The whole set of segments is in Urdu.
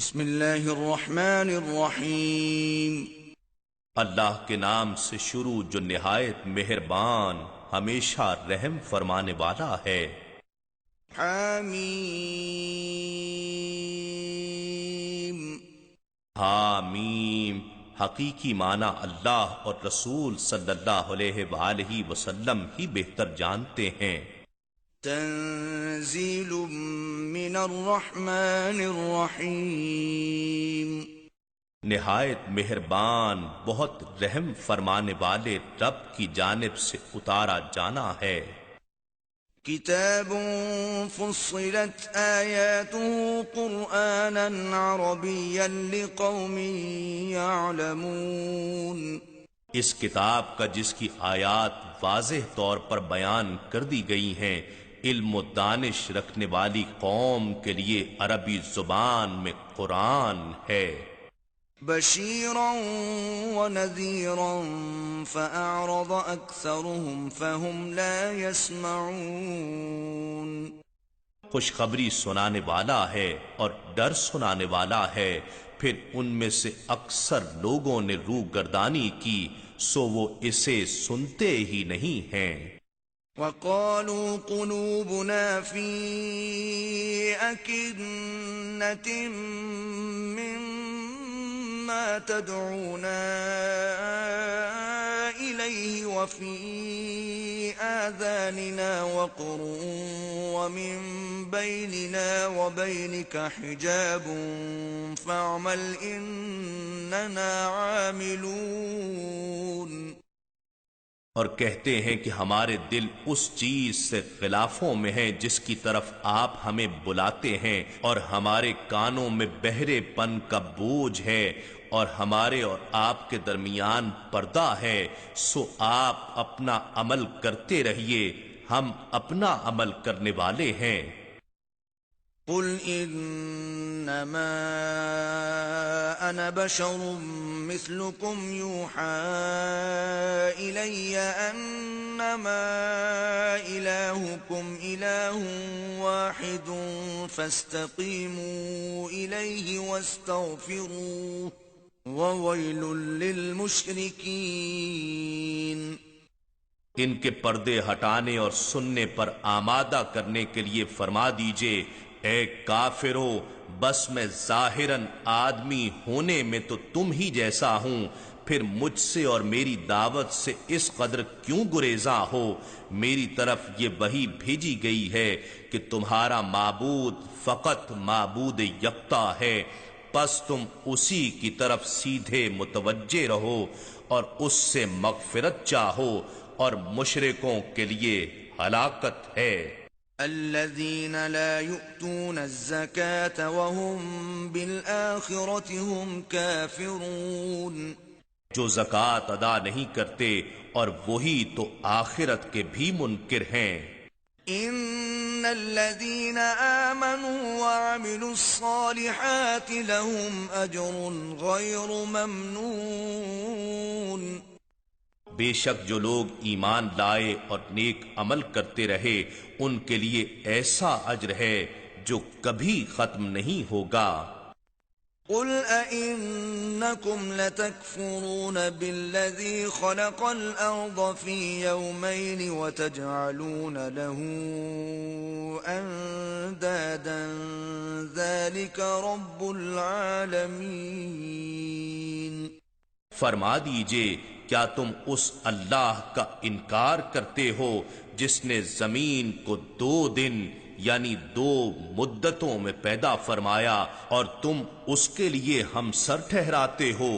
بسم اللہ الرحمن الرحیم۔ اللہ کے نام سے شروع جو نہایت مہربان ہمیشہ رحم فرمانے والا ہے۔ حامیم۔ حامیم حقیقی معنی اللہ اور رسول صلی اللہ علیہ وآلہ وسلم ہی بہتر جانتے ہیں۔ تنزیل من الرحمن الرحیم۔ نہایت مہربان بہت رحم فرمانے والے رب کی جانب سے اتارا جانا ہے۔ کتاب فصلت آیاته قرآنا عربیا لقوم یعلمون۔ اس کتاب کا جس کی آیات واضح طور پر بیان کر دی گئی ہیں، علم و دانش رکھنے والی قوم کے لیے عربی زبان میں قرآن ہے۔ بشیرا ونذیرا فأعرض اکثرهم فهم لا يسمعون۔ خوشخبری سنانے والا ہے اور ڈر سنانے والا ہے، پھر ان میں سے اکثر لوگوں نے روگردانی کی سو وہ اسے سنتے ہی نہیں ہیں۔ وقالوا قلوبنا في أكنة مما تدعونا إليه وفي آذاننا وقر ومن بيننا وبينك حجاب فاعمل إننا عاملون۔ اور کہتے ہیں کہ ہمارے دل اس چیز سے خلافوں میں ہیں جس کی طرف آپ ہمیں بلاتے ہیں، اور ہمارے کانوں میں بہرے پن کا بوجھ ہے، اور ہمارے اور آپ کے درمیان پردہ ہے، سو آپ اپنا عمل کرتے رہیے، ہم اپنا عمل کرنے والے ہیں۔ قل انما انا بشر مثلكم يوحى الي انما الهكم اله واحد فاستقيموا اليه واستغفروه وويل للمشركين۔ ان کے پردے ہٹانے اور سننے پر آمادہ کرنے کے لیے فرما دیجئے، اے کافرو، بس میں ظاہراً آدمی ہونے میں تو تم ہی جیسا ہوں، پھر مجھ سے اور میری دعوت سے اس قدر کیوں گریزاں ہو؟ میری طرف یہ وحی بھیجی گئی ہے کہ تمہارا معبود فقط معبود یکتا ہے، پس تم اسی کی طرف سیدھے متوجہ رہو اور اس سے مغفرت چاہو، اور مشرکوں کے لیے ہلاکت ہے۔ الذين لا يؤتون الزكاة وهم بالآخرة هم كافرون۔ جو زکوٰۃ ادا نہیں کرتے اور وہی تو آخرت کے بھی منکر ہیں۔ ان الذين آمنوا وعملوا الصالحات لهم اجر غير ممنون۔ بے شک جو لوگ ایمان لائے اور نیک عمل کرتے رہے ان کے لیے ایسا اجر ہے جو کبھی ختم نہیں ہوگا۔ قل أئنكم لتكفرون بالذي خلق الأرض في يومين وتجعلون له أندادا ذلك رب العالمين۔ فرما دیجئے، کیا تم اس اللہ کا انکار کرتے ہو جس نے زمین کو 2 دن یعنی 2 مدتوں میں پیدا فرمایا اور تم اس کے لیے ہمسر ٹھہراتے ہو؟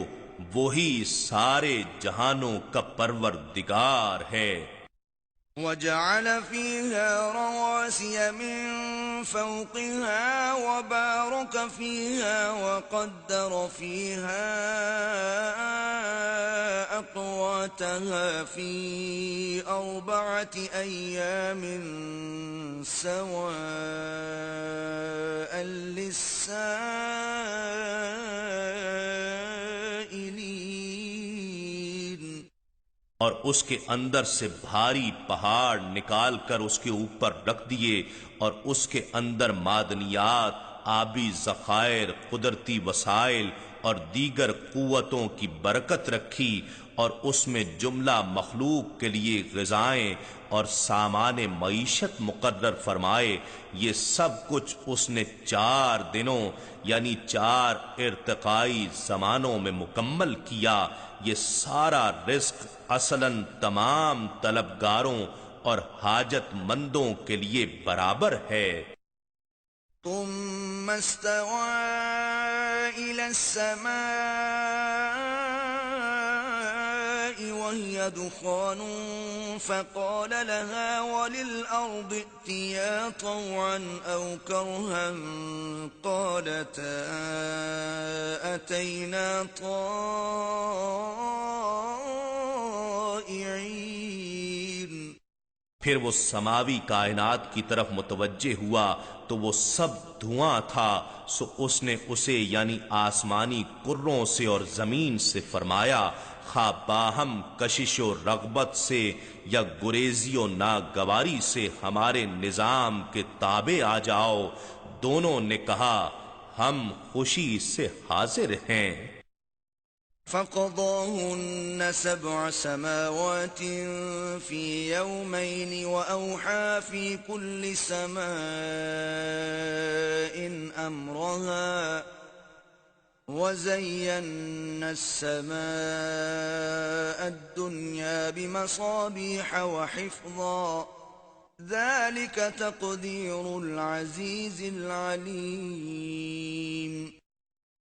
وہی سارے جہانوں کا پروردگار ہے۔ وجعل فيها رواسي من فوقها وبارك فيها وقدر فيها أقواتها في 4 أيام سواء للسائلين۔ اور اس کے اندر سے بھاری پہاڑ نکال کر اس کے اوپر رکھ دیے اور اس کے اندر معدنیات آبی ذخائر، قدرتی وسائل اور دیگر قوتوں کی برکت رکھی، اور اس میں جملہ مخلوق کے لیے غذائیں اور سامان معیشت مقرر فرمائے، یہ سب کچھ اس نے 4 دنوں یعنی 4 ارتقائی زمانوں میں مکمل کیا۔ یہ سارا رزق اصلاً تمام طلبگاروں اور حاجت مندوں کے لیے برابر ہے۔ ثم استوى إلى السماء وهي دخان فقال لها وللأرض ائتيا طوعا أو كرها قالتا أتينا طائعين۔ پھر وہ سماوی کائنات کی طرف متوجہ ہوا تو وہ سب دھواں تھا، سو اس نے اسے یعنی آسمانی کروں سے اور زمین سے فرمایا، خواہ باہم کشش و رغبت سے یا گریزی و ناگواری سے ہمارے نظام کے تابع آ جاؤ۔ دونوں نے کہا ہم خوشی سے حاضر ہیں۔ فقضاهن 7 سماوات في يومين وأوحى في كل سماء أمرها وزينا السماء الدنيا بمصابيح وحفظا ذلك تقدير العزيز العليم۔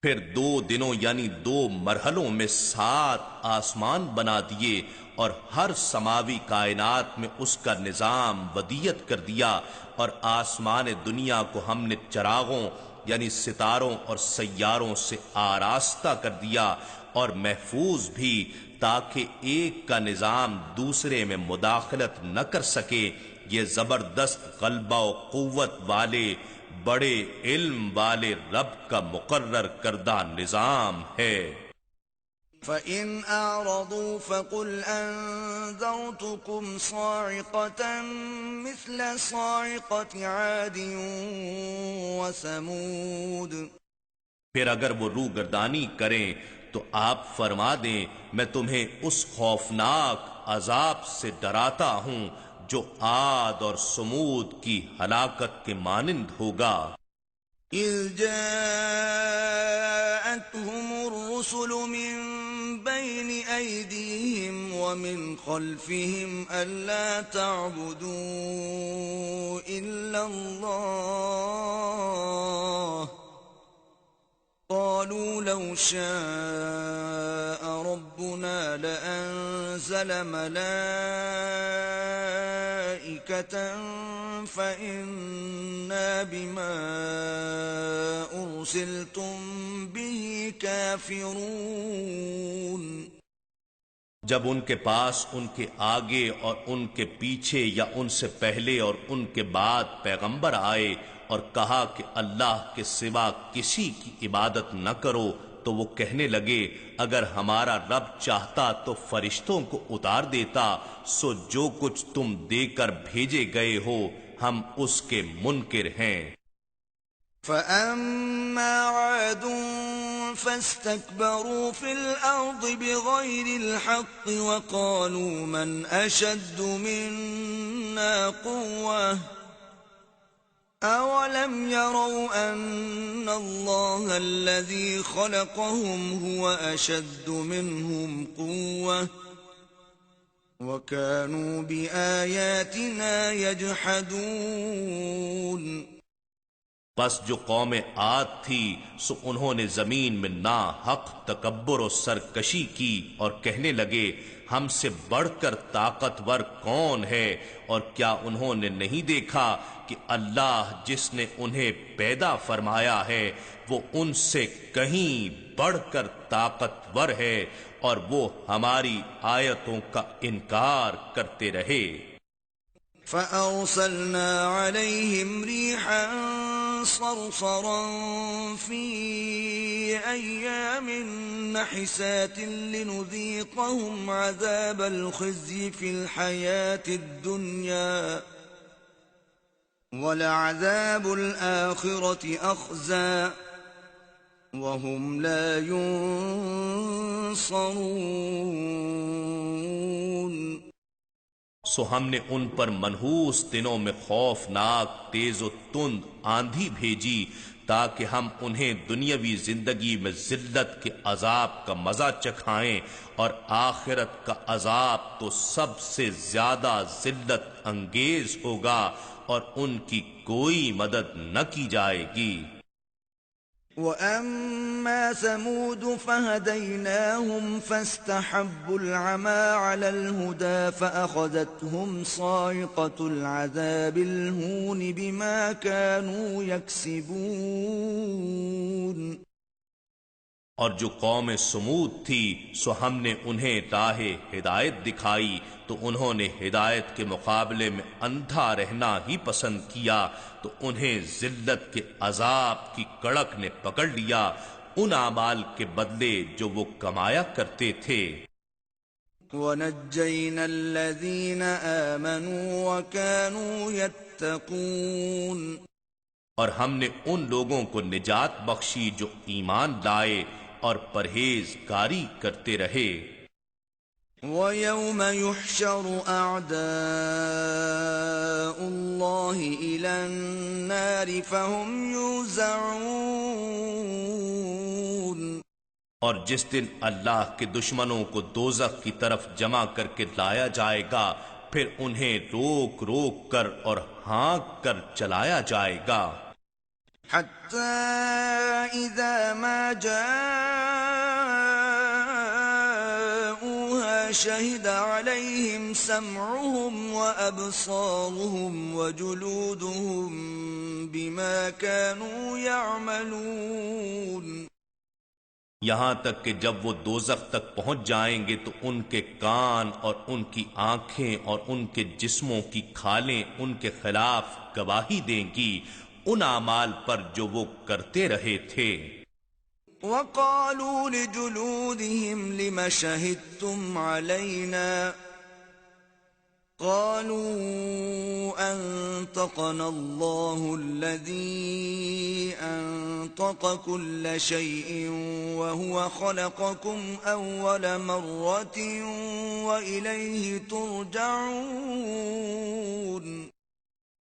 پھر 2 دنوں یعنی 2 مرحلوں میں 7 آسمان بنا دیے اور ہر سماوی کائنات میں اس کا نظام ودیت کر دیا، اور آسمان دنیا کو ہم نے چراغوں یعنی ستاروں اور سیاروں سے آراستہ کر دیا اور محفوظ بھی، تاکہ ایک کا نظام دوسرے میں مداخلت نہ کر سکے۔ یہ زبردست غلبہ و قوت والے بڑے علم والے رب کا مقرر کردہ نظام ہے۔ فَإِنْ أَعْرَضُوا فَقُلْ أَنذَرْتُكُمْ صَاعِقَةً مِثْلَ صَاعِقَةِ عَادٍ وَثَمُودَ۔ پھر اگر وہ روگردانی کریں تو آپ فرما دیں میں تمہیں اس خوفناک عذاب سے ڈراتا ہوں جو عاد اور سمود کی ہلاکت کے مانند ہوگا۔ إِذْ جَاءَتْهُمُ الرُّسُلُ مِنْ بَيْنِ أَيْدِيهِمْ وَمِنْ خَلْفِهِمْ أَلَّا تَعْبُدُوا إِلَّا اللَّهَ قَالُوا لَوْ شَاءَ رَبُّنَا لَأَنزَلَ مَلَائِكَةً فَإِنَّا بِمَا أُرْسِلْتُمْ بِهِ كَافِرُونَ۔ جب ان کے پاس ان کے آگے اور ان کے پیچھے یا ان سے پہلے اور ان کے بعد پیغمبر آئے اور کہا کہ اللہ کے سوا کسی کی عبادت نہ کرو، تو وہ کہنے لگے اگر ہمارا رب چاہتا تو فرشتوں کو اتار دیتا، سو جو کچھ تم دے کر بھیجے گئے ہو ہم اس کے منکر ہیں۔ فَأَمَّا عَادٌ فَاسْتَكْبَرُوا فِي الْأَرْضِ بِغَيْرِ الْحَقِّ وَقَالُوا مَنْ أَشَدُّ مِنَّا قُوَّةً أَوَلَمْ يَرَوْا أَنَّ اللَّهَ الَّذِي خَلَقَهُمْ هُوَ أَشَدُّ مِنْهُمْ قُوَّةً وَكَانُوا بِآيَاتِنَا يَجْحَدُونَ۔ پس جو قوم عاد تھی سو انہوں نے زمین میں ناحق تکبر و سرکشی کی اور کہنے لگے ہم سے بڑھ کر طاقتور کون ہے، اور کیا انہوں نے نہیں دیکھا کہ اللہ جس نے انہیں پیدا فرمایا ہے وہ ان سے کہیں بڑھ کر طاقتور ہے، اور وہ ہماری آیتوں کا انکار کرتے رہے۔ فَأَرْسَلْنَا عَلَيْهِمْ رِيحًا صَرْصَرًا فِي أَيَّامٍ نَحِسَاتٍ لِنُذِيقَهُمْ عَذَابَ الْخِزْيِ فِي الْحَيَاةِ الدُّنْيَا وَلَعَذَابُ الْآخِرَةِ أَخْزَىٰ وَهُمْ لَا يُنصَرُونَ۔ سو ہم نے ان پر منحوس دنوں میں خوفناک تیز و تند آندھی بھیجی تاکہ ہم انہیں دنیاوی زندگی میں ذلت کے عذاب کا مزہ چکھائیں، اور آخرت کا عذاب تو سب سے زیادہ ذلت انگیز ہوگا اور ان کی کوئی مدد نہ کی جائے گی۔ وَأَمَّا ثَمُودُ فَهَدَيْنَاهُمْ فَاسْتَحَبُّوا الْعَمَىٰ عَلَى الْهُدَىٰ فَأَخَذَتْهُمْ صَاعِقَةُ الْعَذَابِ الْهُونِ بِمَا كَانُوا يَكْسِبُونَ۔ اور جو قوم سمود تھی سو ہم نے انہیں راہ ہدایت دکھائی تو انہوں نے ہدایت کے مقابلے میں اندھا رہنا ہی پسند کیا، تو انہیں ذلت کے عذاب کی کڑک نے پکڑ لیا ان اعمال کے بدلے جو وہ کمایا کرتے تھے۔ وَنَجَّيْنَا الَّذِينَ آمَنُوا وَكَانُوا يَتَّقُونَ۔ اور ہم نے ان لوگوں کو نجات بخشی جو ایمان لائے اور پرہیزگاری کرتے رہے۔ وَيَوْمَ يُحْشَرُ أَعْدَاءُ اللَّهِ إِلَى النَّارِ فَهُمْ يُوزَعُونَ۔ اور جس دن اللہ کے دشمنوں کو دوزخ کی طرف جمع کر کے لایا جائے گا پھر انہیں روک روک کر اور ہانک کر چلایا جائے گا۔ حَتَّى إِذَا مَا جَاءُوهَا شَهِدَ عَلَيْهِمْ سَمْعُهُمْ وَأَبْصَارُهُمْ وَجُلُودُهُمْ بِمَا كَانُوا يَعْمَلُونَ۔ یہاں تک کہ جب وہ دوزخ تک پہنچ جائیں گے تو ان کے کان اور ان کی آنکھیں اور ان کے جسموں کی کھالیں ان کے خلاف گواہی دیں گی ان اعمال پر جو وہ کرتے رہے تھے۔ وَقَالُوا لِجُلُودِهِمْ لِمَ شَهِدتُّمْ عَلَيْنَا قَالُوا أَنطَقَنَا اللَّهُ الَّذِي أَنطَقَ كُلَّ شَيْءٍ وَهُوَ خَلَقَكُمْ أَوَّلَ مَرَّةٍ وَإِلَيْهِ تُرْجَعُونَ۔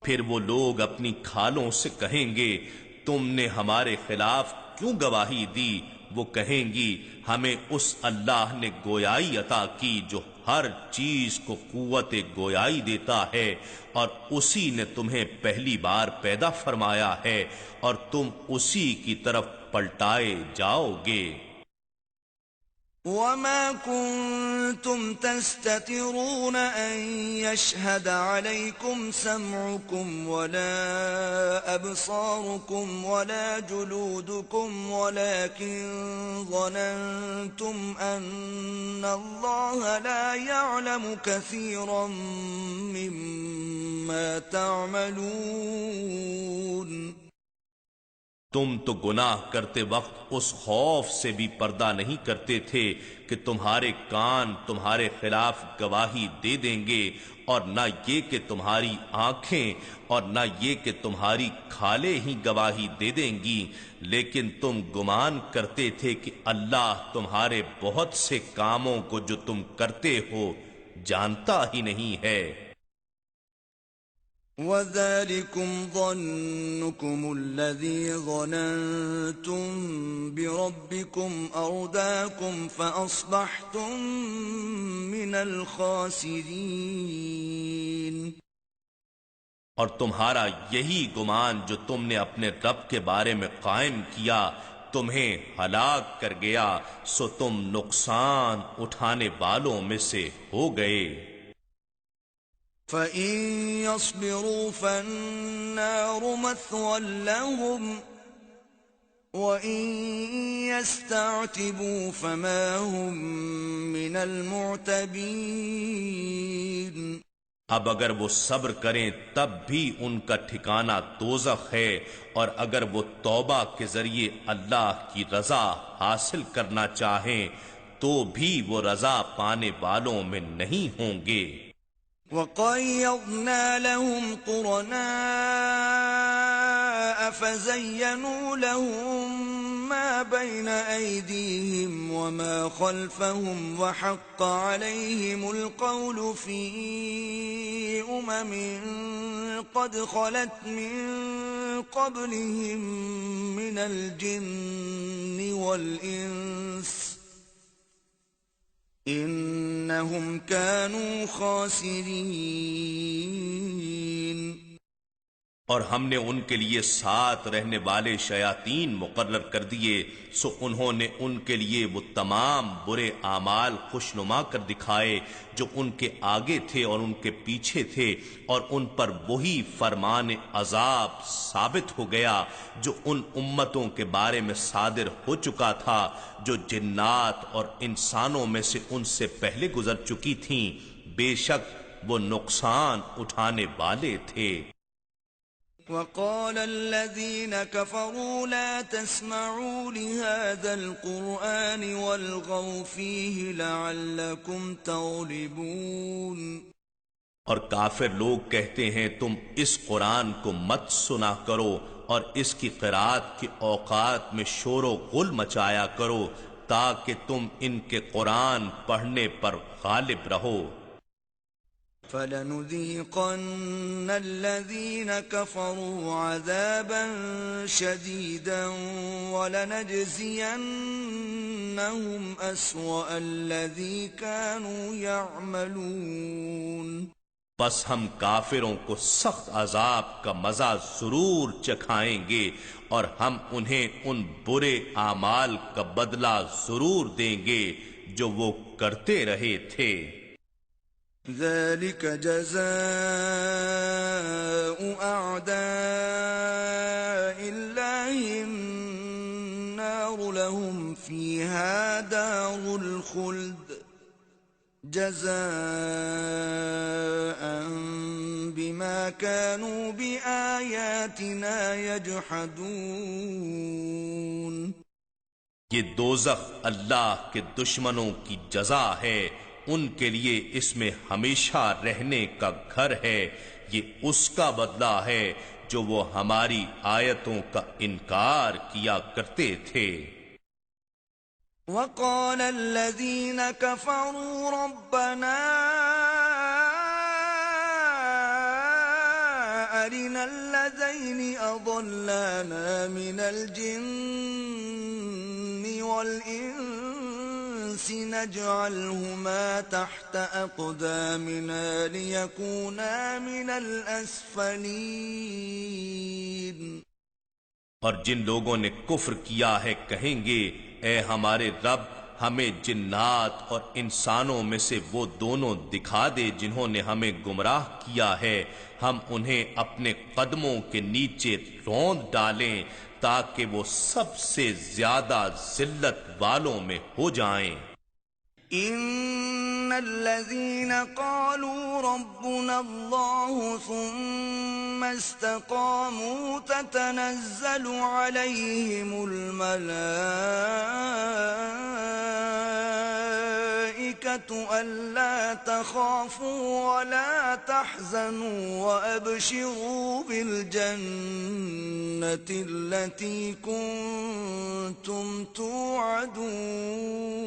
پھر وہ لوگ اپنی کھالوں سے کہیں گے تم نے ہمارے خلاف کیوں گواہی دی؟ وہ کہیں گی ہمیں اس اللہ نے گویائی عطا کی جو ہر چیز کو قوت گویائی دیتا ہے، اور اسی نے تمہیں پہلی بار پیدا فرمایا ہے اور تم اسی کی طرف پلٹائے جاؤ گے۔ وَمَا كُنتُمْ تَسْتَتِرُونَ أَن يَشْهَدَ عَلَيْكُمْ سَمْعُكُمْ وَلَا أَبْصَارُكُمْ وَلَا جُلُودُكُمْ وَلَكِنْ ظَنَنْتُمْ أَنَّ اللَّهَ لَا يَعْلَمُ كَثِيرًا مِّمَّا تَعْمَلُونَ۔ تم تو گناہ کرتے وقت اس خوف سے بھی پردہ نہیں کرتے تھے کہ تمہارے کان تمہارے خلاف گواہی دے دیں گے، اور نہ یہ کہ تمہاری آنکھیں اور نہ یہ کہ تمہاری کھالیں ہی گواہی دے دیں گی، لیکن تم گمان کرتے تھے کہ اللہ تمہارے بہت سے کاموں کو جو تم کرتے ہو جانتا ہی نہیں ہے۔ وَذَلِكُمْ ظَنُّكُمُ الَّذِي ظَنَنْتُمْ بِرَبِّكُمْ أَرْدَاكُمْ فَأَصْبَحْتُمْ مِنَ الْخَاسِرِينَ۔ اور تمہارا یہی گمان جو تم نے اپنے رب کے بارے میں قائم کیا تمہیں ہلاک کر گیا، سو تم نقصان اٹھانے والوں میں سے ہو گئے۔ فَإِن يَصْبِرُوا فَالنَّارُ مَثْوًى لَهُمْ وَإِن يَسْتَعْتِبُوا فَمَا هُمْ مِنَ الْمُعْتَبِينَ۔ اب اگر وہ صبر کریں تب بھی ان کا ٹھکانہ دوزخ ہے، اور اگر وہ توبہ کے ذریعے اللہ کی رضا حاصل کرنا چاہیں تو بھی وہ رضا پانے والوں میں نہیں ہوں گے۔ وَقَيَّضْنَا لَهُمْ قُرَنَاءَ فَزَيَّنُوا لَهُم مَّا بَيْنَ أَيْدِيهِمْ وَمَا خَلْفَهُمْ وَحَقَّ عَلَيْهِمُ الْقَوْلُ فِي أُمَمٍ قَدْ خَلَتْ مِن قَبْلِهِم مِّنَ الْجِنِّ وَالْإِنسِ إِنَّهُمْ كَانُوا خَاسِرِينَ۔ اور ہم نے ان کے لیے ساتھ رہنے والے شیاطین مقرر کر دیے، سو انہوں نے ان کے لیے وہ تمام برے اعمال خوشنما کر دکھائے جو ان کے آگے تھے اور ان کے پیچھے تھے، اور ان پر وہی فرمان عذاب ثابت ہو گیا جو ان امتوں کے بارے میں صادر ہو چکا تھا جو جنات اور انسانوں میں سے ان سے پہلے گزر چکی تھیں، بے شک وہ نقصان اٹھانے والے تھے۔ وَقَالَ الَّذِينَ كَفَرُوا لَا تَسْمَعُوا لِهَذَا الْقُرْآنِ وَالْغَوْا فِيهِ لَعَلَّكُمْ تَغْلِبُونَ۔ اور کافر لوگ کہتے ہیں تم اس قرآن کو مت سنا کرو اور اس کی قرات کے اوقات میں شور و غل مچایا کرو تاکہ تم ان کے قرآن پڑھنے پر غالب رہو۔ فَلَنُذِيقَنَّ الَّذِينَ كَفَرُوا عَذَابًا شَدِيدًا وَلَنَجْزِيَنَّهُمْ أَسْوَأَ الَّذِي كَانُوا يَعْمَلُونَ۔ بس ہم کافروں کو سخت عذاب کا مزہ ضرور چکھائیں گے اور ہم انہیں ان برے اعمال کا بدلہ ضرور دیں گے جو وہ کرتے رہے تھے۔ ذَلِكَ جَزَاءُ أَعْدَاءِ اللَّهِ النَّارُ لَهُمْ فِيهَا دَارُ الْخُلْدِ جَزَاءً بِمَا كَانُوا بِآيَاتِنَا يَجْحَدُونَ۔ یہ دوزخ اللہ کے دشمنوں کی جزا ہے، ان کے لیے اس میں ہمیشہ رہنے کا گھر ہے، یہ اس کا بدلہ ہے جو وہ ہماری آیتوں کا انکار کیا کرتے تھے۔ وَقَالَ الَّذِينَ كَفَرُوا رَبَّنَا أَرِنَا الَّذَيْنِ أَضَلَّانَا مِنَ الْجِنِّ وَالْإِنسِ نَجْعَلْهُمَا تَحْتَ أَقْدَامِنَا لِيَكُونَا مِنَ الْأَسْفَلِينَ۔ اور جن لوگوں نے کفر کیا ہے کہیں گے اے ہمارے رب ہمیں جنات اور انسانوں میں سے وہ دونوں دکھا دے جنہوں نے ہمیں گمراہ کیا ہے، ہم انہیں اپنے قدموں کے نیچے روند ڈالیں تاکہ وہ سب سے زیادہ ذلت والوں میں ہو جائیں۔ ان الذين قالوا ربنا الله ثم استقاموا تتنزل عليهم الملائكة ألا تخافوا ولا تحزنوا وأبشروا بالجنة التي كنتم توعدون۔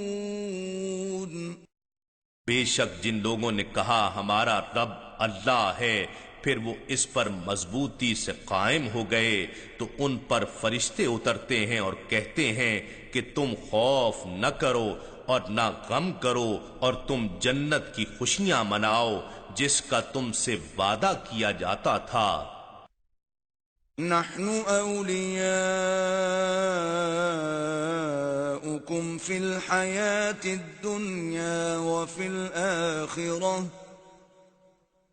بے شک جن لوگوں نے کہا ہمارا رب اللہ ہے پھر وہ اس پر مضبوطی سے قائم ہو گئے تو ان پر فرشتے اترتے ہیں اور کہتے ہیں کہ تم خوف نہ کرو اور نہ غم کرو اور تم جنت کی خوشیاں مناؤ جس کا تم سے وعدہ کیا جاتا تھا۔ نحن اولیاؤکم فی الحیاة الدنیا وفی الآخرة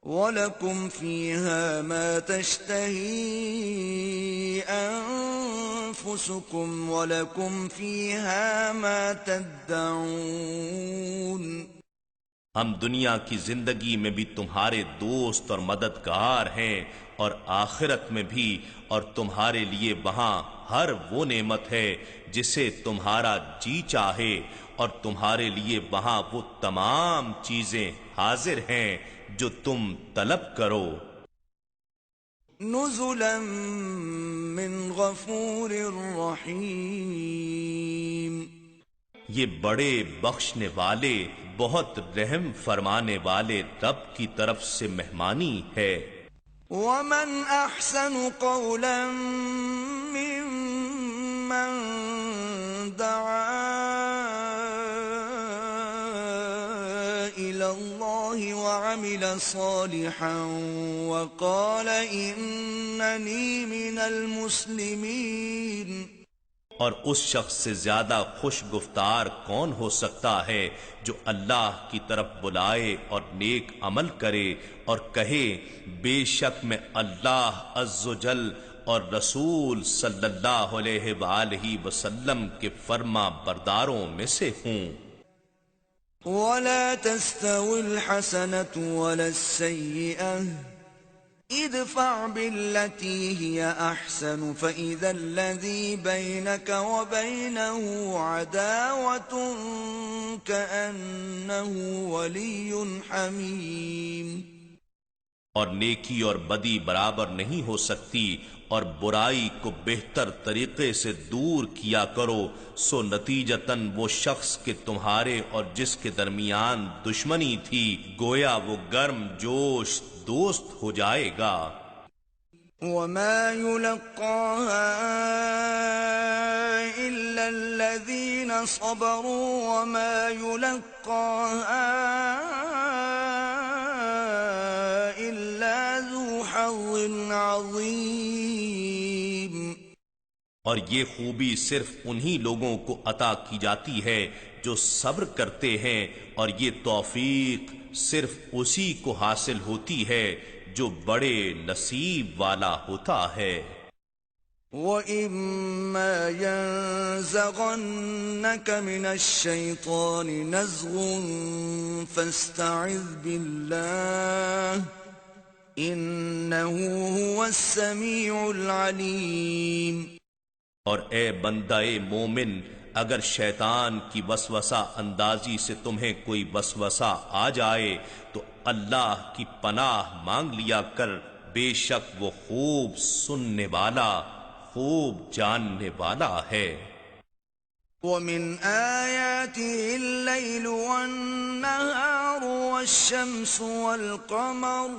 وَلَكُمْ فِيهَا مَا تَشْتَهِي أَنفُسُكُمْ وَلَكُمْ فِيهَا مَا تَدَّعُونَ۔ ہم دنیا کی زندگی میں بھی تمہارے دوست اور مددگار ہیں اور آخرت میں بھی، اور تمہارے لیے وہاں ہر وہ نعمت ہے جسے تمہارا جی چاہے، اور تمہارے لیے وہاں وہ تمام چیزیں حاضر ہیں جو تم طلب کرو۔ نزلا من غفور رحیم، یہ بڑے بخشنے والے، بہت رحم فرمانے والے رب کی طرف سے مہمانی ہے۔ ومن احسن قولا ممن دعا الى الله وعمل صالحا وقال انني من المسلمين۔ اور اس شخص سے زیادہ خوش گفتار کون ہو سکتا ہے جو اللہ کی طرف بلائے اور نیک عمل کرے اور کہے بے شک میں اللہ عز و جل اور رسول صلی اللہ علیہ وآلہ وسلم کے فرما برداروں میں سے ہوں۔ ولا تستوي الحسنة ولا السيئة ادفع بالتي هي أحسن فإذا الذي بينك وبينه عداوة كأنه ولي حميم۔ اور نیکی اور بدی برابر نہیں ہو سکتی، اور برائی کو بہتر طریقے سے دور کیا کرو، سو نتیجتاً وہ شخص کہ تمہارے اور جس کے درمیان دشمنی تھی گویا وہ گرم جوش دوست ہو جائے گا۔ وما يلقاها إلا الذين صبروا وما يلقاها عظیم۔ اور یہ خوبی صرف انہی لوگوں کو عطا کی جاتی ہے جو صبر کرتے ہیں، اور یہ توفیق صرف اسی کو حاصل ہوتی ہے جو بڑے نصیب والا ہوتا ہے۔ وَإِمَّا يَنزَغَنَّكَ مِنَ الشَّيْطَانِ نَزْغٌ فَاسْتَعِذْ بِاللَّهِ إِنَّهُ هُوَ السَّمِيعُ الْعَلِيمُ۔ اور اے بندہ مومن، اگر شیطان کی وسوسہ اندازی سے تمہیں کوئی وسوسہ آ جائے تو اللہ کی پناہ مانگ لیا کر، بے شک وہ خوب سننے والا، خوب جاننے والا ہے۔ وَمِنْ آيَاتِهِ اللَّيْلُ وَالنَّهَارُ وَالشَّمْسُ وَالْقَمَرُ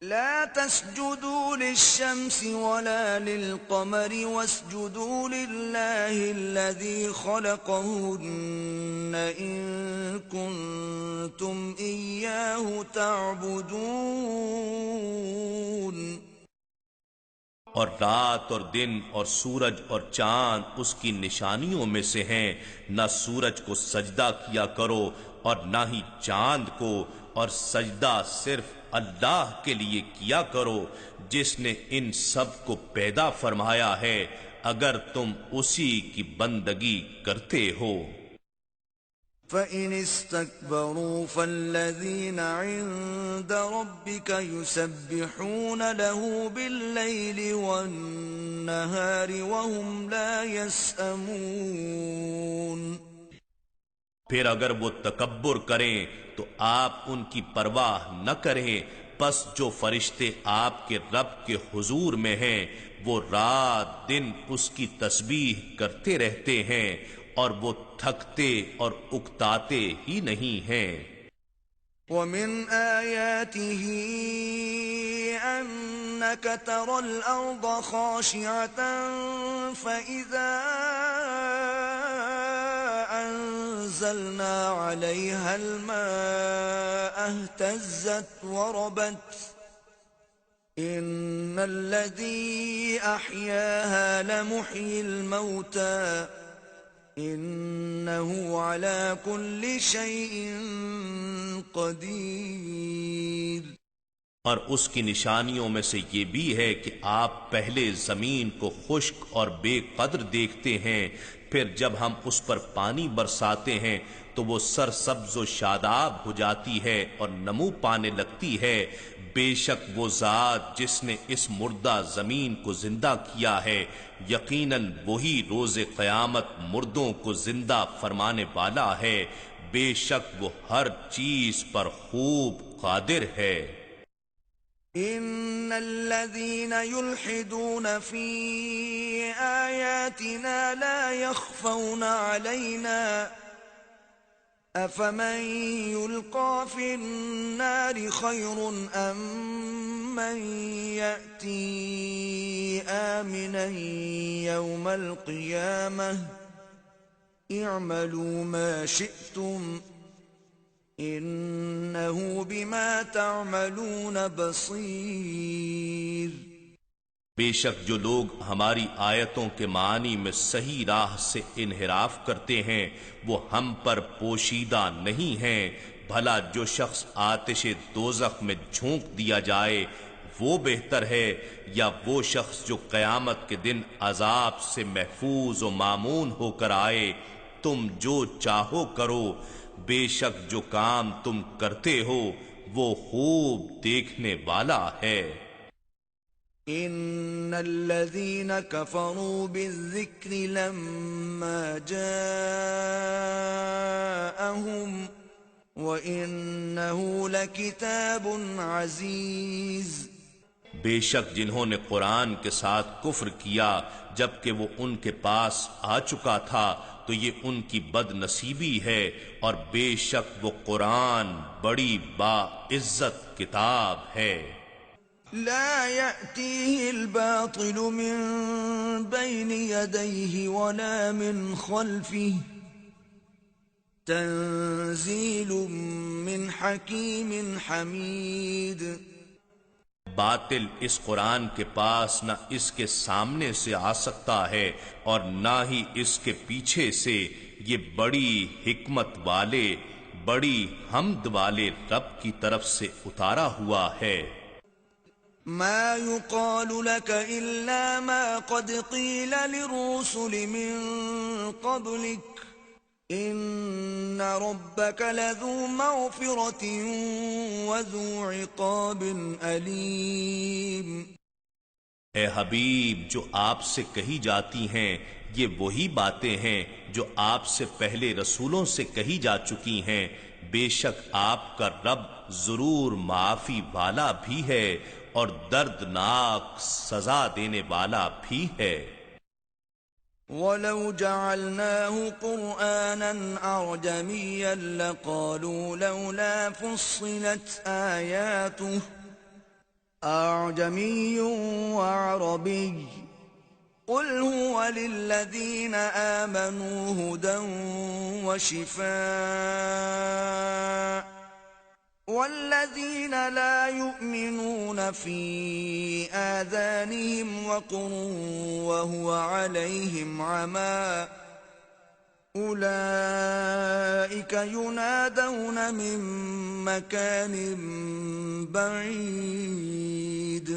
لَا تَسْجُدُوا لِلشَّمْسِ وَلَا لِلْقَمَرِ وَاسْجُدُوا لِلَّهِ الَّذِي خَلَقَهُنَّ إِن كُنتُمْ إِيَّاهُ تَعْبُدُونَ۔ اور رات اور دن اور سورج اور چاند اس کی نشانیوں میں سے ہیں، نہ سورج کو سجدہ کیا کرو اور نہ ہی چاند کو، اور سجدہ صرف اللہ کے لیے کیا کرو جس نے ان سب کو پیدا فرمایا ہے، اگر تم اسی کی بندگی کرتے ہو۔ فَإِنِ اسْتَكْبَرُوا فَالَّذِينَ عِندَ رَبِّكَ يُسَبِّحُونَ لَهُ بِاللَّيْلِ وَالنَّهَارِ وَهُمْ لَا يَسْأَمُونَ۔ پھر اگر وہ تکبر کریں تو آپ ان کی پرواہ نہ کریں، پس جو فرشتے آپ کے رب کے حضور میں ہیں وہ رات دن اس کی تسبیح کرتے رہتے ہیں، اور وہ تھکتے اور اکتاتے ہی نہیں ہیں۔ وَمِنْ آيَاتِهِ أَنَّكَ تَرَى الْأَرْضَ خَاشِعَةً فَإِذَا أَنزَلْنَا عَلَيْهَا الْمَاءَ اهْتَزَّتْ وَرَبَتْ إِنَّ الَّذِي أَحْيَاهَا لَمُحْيِي الْمَوْتَى إِنَّهُ عَلَى كُلِّ شَيْءٍ قَدِيرٌ۔ اور اس کی نشانیوں میں سے یہ بھی ہے کہ آپ پہلے زمین کو خشک اور بے قدر دیکھتے ہیں، پھر جب ہم اس پر پانی برساتے ہیں تو وہ سرسبز و شاداب ہو جاتی ہے اور نمو پانے لگتی ہے۔ بے شک وہ ذات جس نے اس مردہ زمین کو زندہ کیا ہے، یقیناً وہی روز قیامت مردوں کو زندہ فرمانے والا ہے۔ بے شک وہ ہر چیز پر خوب قادر ہے۔ إن الذين يلحدون في آياتنا لا يخفون علينا أفمن يلقى في النار خير أم من يأتي آمنا يوم القيامة اعملوا ما شئتم انہو بما تعملون بصیر۔ بے شک جو لوگ ہماری آیتوں کے معنی میں صحیح راہ سے انحراف کرتے ہیں وہ ہم پر پوشیدہ نہیں ہیں۔ بھلا جو شخص آتش دوزخ میں جھونک دیا جائے وہ بہتر ہے یا وہ شخص جو قیامت کے دن عذاب سے محفوظ و مامون ہو کر آئے؟ تم جو چاہو کرو، بے شک جو کام تم کرتے ہو وہ خوب دیکھنے والا ہے۔ ان الذين كفروا بالذكر لما جاءهم وانه لكتاب عزيز۔ بے شک جنہوں نے قرآن کے ساتھ کفر کیا جبکہ وہ ان کے پاس آ چکا تھا تو یہ ان کی بد نصیبی ہے، اور بے شک وہ قرآن بڑی با عزت کتاب ہے۔ لا يأتيه الباطل من بين يديه ولا من خلفه تنزيل من حكيم حميد۔ باطل اس قرآن کے پاس نہ اس کے سامنے سے آ سکتا ہے اور نہ ہی اس کے پیچھے سے، یہ بڑی حکمت والے بڑی حمد والے رب کی طرف سے اتارا ہوا ہے۔ ما يقال لك إلا ما قد قيل للرسل من قبلك إن ربك لذو مغفرة وذو عقاب أليم۔ اے حبیب، جو آپ سے کہی جاتی ہیں یہ وہی باتیں ہیں جو آپ سے پہلے رسولوں سے کہی جا چکی ہیں۔ بے شک آپ کا رب ضرور معافی والا بھی ہے اور دردناک سزا دینے والا بھی ہے۔ وَلَوْ جَعَلْنَاهُ قُرْآنًا أَعْجَمِيًّا لَقَالُوا لَوْلَا فُصِّلَتْ آيَاتُهُ أَعْجَمِيٌّ وَعَرَبِيٌّ قُلْ هُوَ لِلَّذِينَ آمَنُوا هُدًى وَشِفَاءٌ وَالَّذِينَ لَا يُؤْمِنُونَ فِي آذَانِهِمْ وَقْرٌ وَهُوَ عَلَيْهِمْ عَمًى أُولَئِكَ يُنَادَوْنَ مِن مَّكَانٍ بَعِيدٍ۔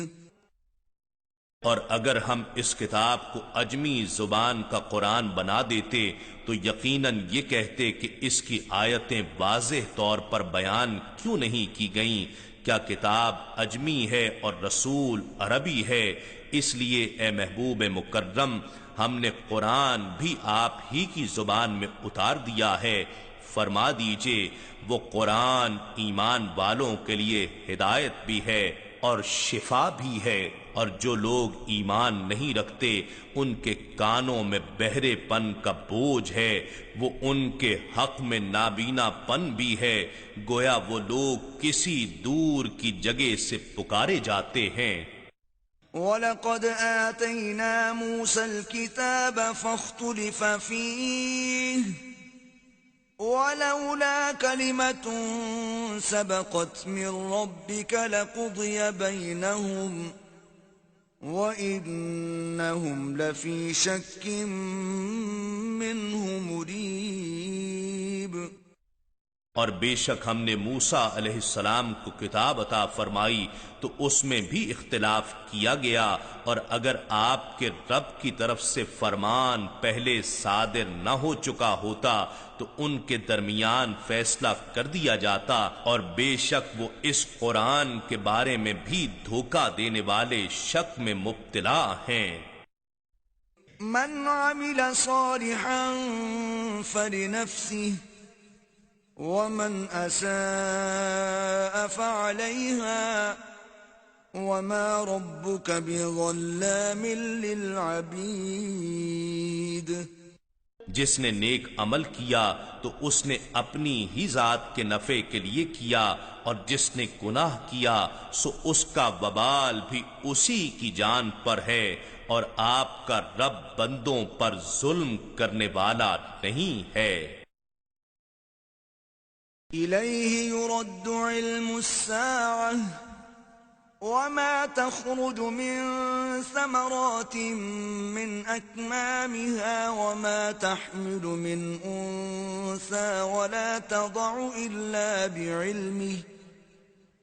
اور اگر ہم اس کتاب کو اجمی زبان کا قرآن بنا دیتے تو یقیناً یہ کہتے کہ اس کی آیتیں واضح طور پر بیان کیوں نہیں کی گئیں؟ کیا کتاب اجمی ہے اور رسول عربی ہے؟ اس لیے اے محبوب مکرم ہم نے قرآن بھی آپ ہی کی زبان میں اتار دیا ہے۔ فرما دیجئے وہ قرآن ایمان والوں کے لیے ہدایت بھی ہے اور شفا بھی ہے، اور جو لوگ ایمان نہیں رکھتے ان کے کانوں میں بہرے پن کا بوجھ ہے، وہ ان کے حق میں نابینا پن بھی ہے، گویا وہ لوگ کسی دور کی جگہ سے پکارے جاتے ہیں۔ وَلَقَدْ آتَيْنَا مُوسَى الْكِتَابَ فَاخْتُلِفَ فِيهِ وَلَوْلَا كَلِمَةٌ سَبَقَتْ مِنْ رَبِّكَ لَقُضِيَ بَيْنَهُمْ وَإِنَّهُمْ لَفِي شَكٍّ مِّنْهُ مُرِيبٍ۔ اور بے شک ہم نے موسیٰ علیہ السلام کو کتاب عطا فرمائی تو اس میں بھی اختلاف کیا گیا، اور اگر آپ کے رب کی طرف سے فرمان پہلے صادر نہ ہو چکا ہوتا تو ان کے درمیان فیصلہ کر دیا جاتا، اور بے شک وہ اس قرآن کے بارے میں بھی دھوکہ دینے والے شک میں مبتلا ہیں۔ من عمل صالحا فلنفسه ومن أساء فعليها وما ربك بظلام للعبيد۔ جس نے نیک عمل کیا تو اس نے اپنی ہی ذات کے نفع کے لیے کیا، اور جس نے گناہ کیا سو اس کا وبال بھی اسی کی جان پر ہے، اور آپ کا رب بندوں پر ظلم کرنے والا نہیں ہے۔ إليه يرد علم الساعة وما تخرج من ثمرات من أكمامها وما تحمل من أنثى ولا تضع إلا بعلمه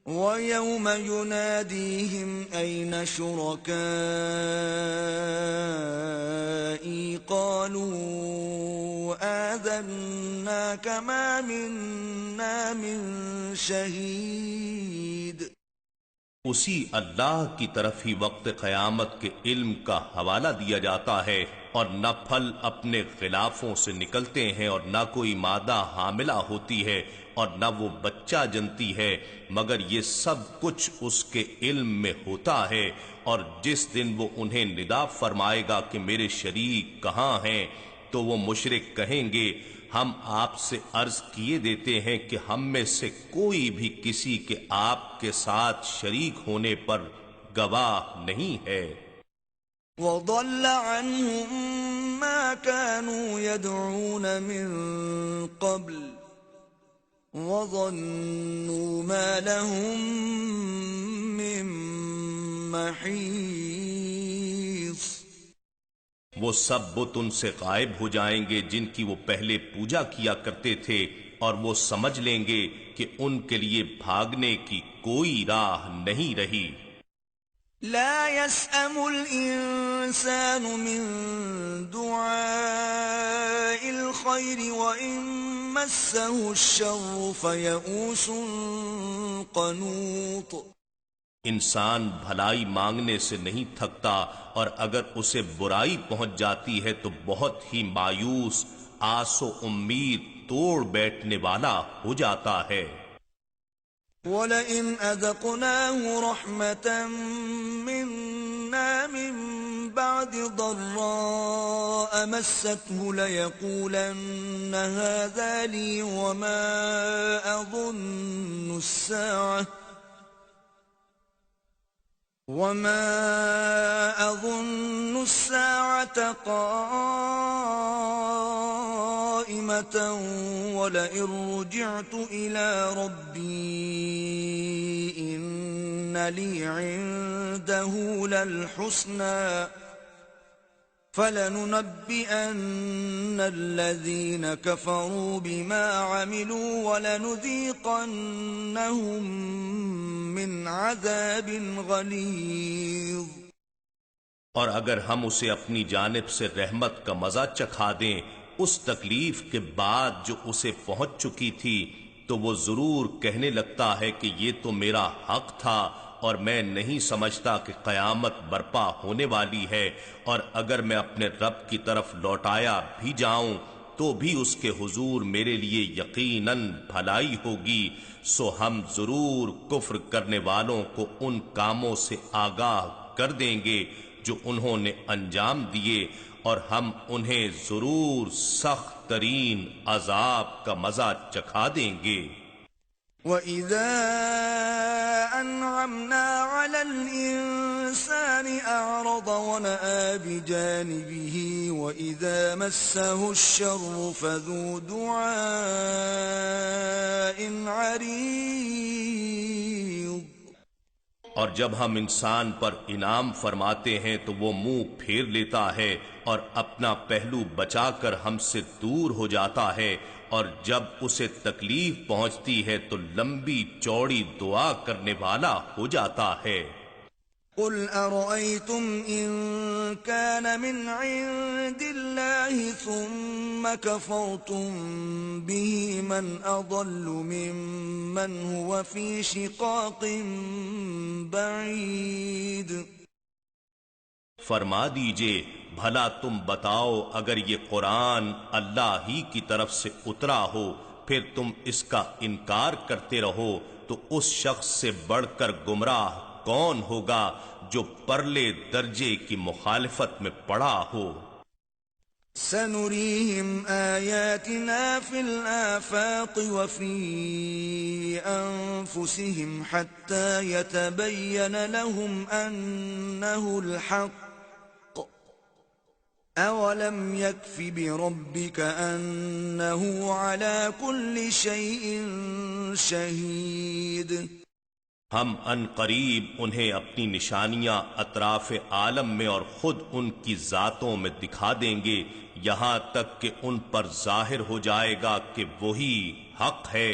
ويوم يناديهم أين شركائي قالوا آذناك ما منا من شهيد۔ اسی اللہ کی طرف ہی وقت قیامت کے علم کا حوالہ دیا جاتا ہے، اور نہ پھل اپنے غلافوں سے نکلتے ہیں اور نہ کوئی مادہ حاملہ ہوتی ہے اور نہ وہ بچہ جنتی ہے، مگر یہ سب کچھ اس کے علم میں ہوتا ہے۔ اور جس دن وہ انہیں ندا فرمائے گا کہ میرے شریک کہاں ہیں، تو وہ مشرک کہیں گے ہم آپ سے عرض کیے دیتے ہیں کہ ہم میں سے کوئی بھی کسی کے آپ کے ساتھ شریک ہونے پر گواہ نہیں ہے۔ وضل عنهم ما كانوا يدعون من قبل وظنوا ما لهم من محيص۔ وہ سب بت ان سے غائب ہو جائیں گے جن کی وہ پہلے پوجا کیا کرتے تھے، اور وہ سمجھ لیں گے کہ ان کے لیے بھاگنے کی کوئی راہ نہیں رہی۔ لا يسأم الإنسان من دعاء الخير وإن مسه الشر فيئوس قنوط۔ انسان بھلائی مانگنے سے نہیں تھکتا، اور اگر اسے برائی پہنچ جاتی ہے تو بہت ہی مایوس، آس و امید توڑ بیٹھنے والا ہو جاتا ہے۔ وَلَئِنْ أَذَقْنَاهُ رَحْمَةً مِّنَّا مِن بَعْدِ ضَرَّاءَ مَسَّتْهُ لَيَقُولَنَّ هَذَا لِي وَمَا أَظُنُّ السَّاعَةَ قَائِمَةً وَلَئِن رُّجِعْتُ إِلَى رَبِّي إِنَّ لِي عِندَهُ لَلْحُسْنَى فَلَنُنَبِّئَنَّ الَّذِينَ كَفَرُوا بِمَا عَمِلُوا وَلَنُذِيقَنَّهُم مِّنْ عَذَابٍ غَلِيظٍ۔ اور اگر ہم اسے اپنی جانب سے رحمت کا مزہ چکھا دیں اس تکلیف کے بعد جو اسے پہنچ چکی تھی، تو وہ ضرور کہنے لگتا ہے کہ یہ تو میرا حق تھا اور میں نہیں سمجھتا کہ قیامت برپا ہونے والی ہے، اور اگر میں اپنے رب کی طرف لوٹایا بھی جاؤں تو بھی اس کے حضور میرے لیے یقیناً بھلائی ہوگی، سو ہم ضرور کفر کرنے والوں کو ان کاموں سے آگاہ کر دیں گے جو انہوں نے انجام دیے، اور ہم انہیں ضرور سخت ترین عذاب کا مزہ چکھا دیں گے۔ وَإِذَا أَنْعَمْنَا عَلَى الْإِنسَانِ أَعْرَضَ وَنَأَىٰ بِجَانِبِهِ وَإِذَا مَسَّهُ الشَّرُّ فَذُو دُعَاءٍ عَرِيضٍ۔ اور جب ہم انسان پر انعام فرماتے ہیں تو وہ منہ پھیر لیتا ہے اور اپنا پہلو بچا کر ہم سے دور ہو جاتا ہے، اور جب اسے تکلیف پہنچتی ہے تو لمبی چوڑی دعا کرنے والا ہو جاتا ہے۔ قل أرأيتم إن كان من عند الله ثم كفرتم به من أضل ممن هو في شقاق بعيد۔ فرما دیجئے بھلا تم بتاؤ اگر یہ قرآن اللہ ہی کی طرف سے اترا ہو پھر تم اس کا انکار کرتے رہو تو اس شخص سے بڑھ کر گمراہ کون ہوگا جو پرلے درجے کی مخالفت میں پڑا ہو۔ سنريهم آياتنا في الآفاق وفي أنفسهم حتى يتبين لهم أنه الحق أولم يكف بربك أنه على كل شيء شهيد۔ ہم ان قریب انہیں اپنی نشانیاں اطراف عالم میں اور خود ان کی ذاتوں میں دکھا دیں گے، یہاں تک کہ ان پر ظاہر ہو جائے گا کہ وہی حق ہے۔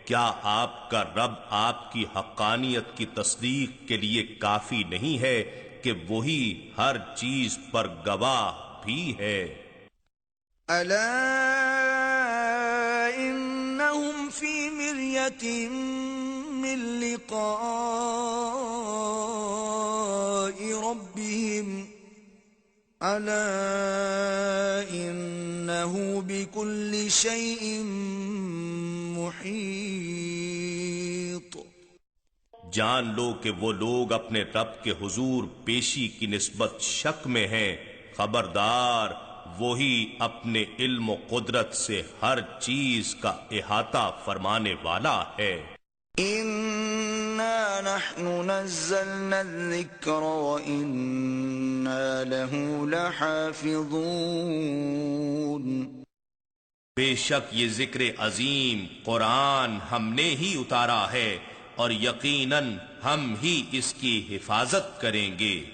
کیا آپ کا رب آپ کی حقانیت کی تصدیق کے لیے کافی نہیں ہے کہ وہی ہر چیز پر گواہ بھی ہے؟ ألا إنهم في مرية من لقاء ربهم ألا إنه بكل شيء محيط۔ جان لو کہ وہ لوگ اپنے رب کے حضور پیشی کی نسبت شک میں ہیں، خبردار وہی اپنے علم و قدرت سے ہر چیز کا احاطہ فرمانے والا ہے۔ إنا نحن نزلنا الذكر وإنا له لحافظون۔ بے شک یہ ذکر عظیم قرآن ہم نے ہی اتارا ہے اور یقیناً ہم ہی اس کی حفاظت کریں گے۔